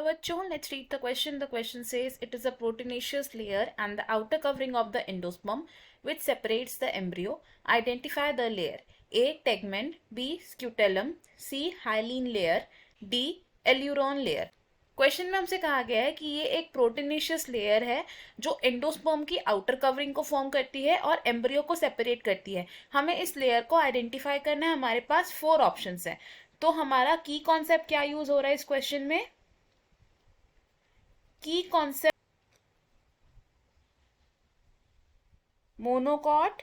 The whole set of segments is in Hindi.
Hello bachon, let's read the question. The question says it is a proteinaceous layer and the outer covering of the endosperm which separates the embryo. Identify the layer. A. Tegmen, B. Scutellum, C. Hyaline layer, D. Eleuron layer. Question में हमसे कहा गया है कि ये एक प्रोटीनेशियस लेयर है जो एंडोस्पर्म की आउटर कवरिंग को फॉर्म करती है और एम्ब्रियो को सेपरेट करती है. हमें इस लेयर को आइडेंटिफाई करना है. हमारे पास 4 ऑप्शंस हैं. तो हमारा की कॉन्सेप्ट क्या यूज हो रहा है इस क्वेश्चन में? की कॉन्सेप्ट मोनोकॉट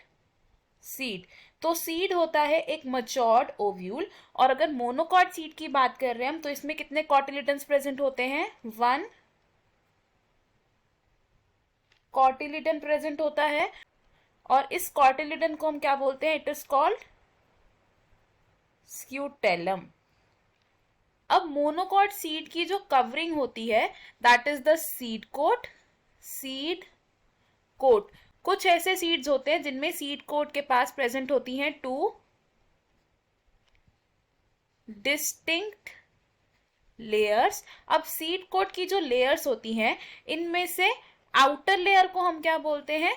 सीड. तो सीड होता है एक मच्योर्ड ओव्यूल. और अगर मोनोकॉट सीड की बात कर रहे हैं हम तो इसमें कितने कॉटिलिडन्स प्रेजेंट होते हैं? 1 कॉटिलिडन प्रेजेंट होता है. और इस कॉटिलिडन को हम क्या बोलते हैं? It is called scutellum. अब मोनोकॉट सीड की जो कवरिंग होती है that is the seed coat. Seed coat. कुछ ऐसे सीड्स होते हैं जिनमें सीड कोट के पास प्रेजेंट होती हैं 2 डिस्टिंक्ट लेयर्स. अब सीड कोट की जो लेयर्स होती हैं इनमें से आउटर लेयर को हम क्या बोलते हैं?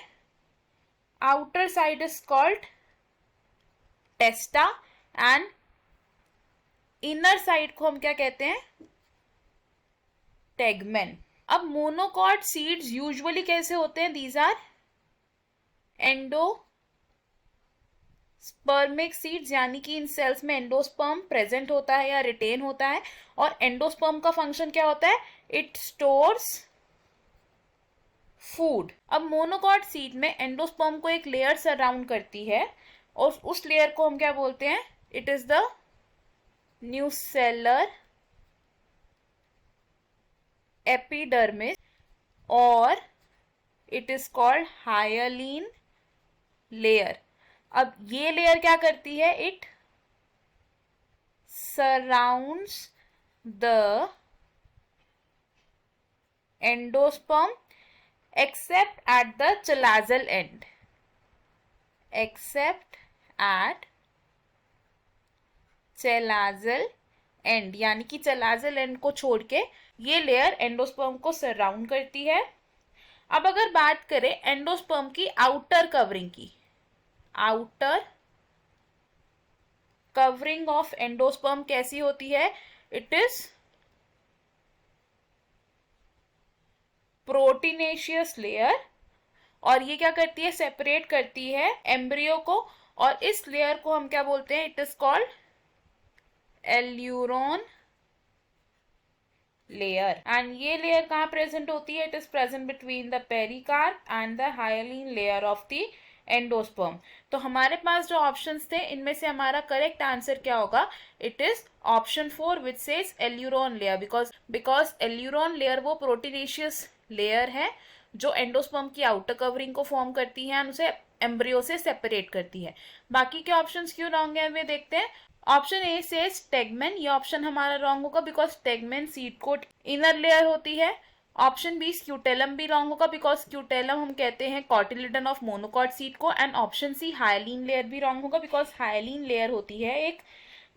Outer side is called टेस्टा and inner side को हम क्या कहते हैं? टेगमेन. अब मोनोकॉट सीड्स यूजुअली कैसे होते हैं? दीज आर एंडोस्पर्मिक सीड्स, यानी कि इन सेल्स में एंडोस्पर्म प्रेजेंट होता है या रिटेन होता है. और एंडोस्पर्म का फंक्शन क्या होता है? It stores food. अब मोनोकॉट सीड में एंडोस्पर्म को एक लेयर सराउंड करती है और उस लेयर को हम क्या बोलते हैं? It is the nucellar epidermis और इट इज कॉल्ड हायलीन लेयर. अब ये लेयर क्या करती है? It surrounds the endosperm accept at the chalazal end. Accept eight chalazal end, यानी कि चलाजल एंड को छोड़ के ये लेयर एंडोस्पर्म को सराउंड करती है. अब अगर बात करें एंडोस्पर्म की आउटर कवरिंग की, आउटर कवरिंग ऑफ एंडोस्पर्म कैसी होती है? It is proteinaceous layer. और ये क्या करती है? सेपरेट करती है एम्ब्रियो को. और इस लेयर को हम क्या बोलते हैं? It is called aleurone layer. And ये लेयर कहाँ प्रेजेंट होती है? It is present between the pericarp and the hyaline layer of the endosperm. तो हमारे पास जो ऑप्शंस थे इनमें से हमारा करेक्ट आंसर क्या होगा? It is option 4 which says aleurone layer. Because aleurone layer वो प्रोटीनेशियस लेयर है जो एंडोस्पर्म की आउटर कवरिंग को फॉर्म करती है और उसे एम्ब्रियो से सेपरेट करती है. बाकी के ऑप्शंस क्यों रॉन्ग है वे देखते हैं. Option A says tegmen. ये ऑप्शन हमारा रॉन्ग होगा because tegmen seed coat inner layer होती है. ऑप्शन बी स्क्यूटेलम भी रॉन्ग होगा बिकॉज स्क्यूटेलम हम कहते हैं कॉटिलिडन ऑफ मोनोकॉट सीड को. And option C hyaline layer भी रॉन्ग होगा बिकॉज हायलीन लेयर होती है एक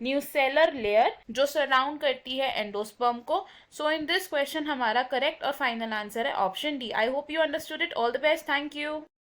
न्यूसेलर लेयर जो सराउंड करती है एंडोस्पर्म को. सो इन दिस क्वेश्चन हमारा करेक्ट और फाइनल आंसर है option D. I hope you understood it. All the best. Thank you.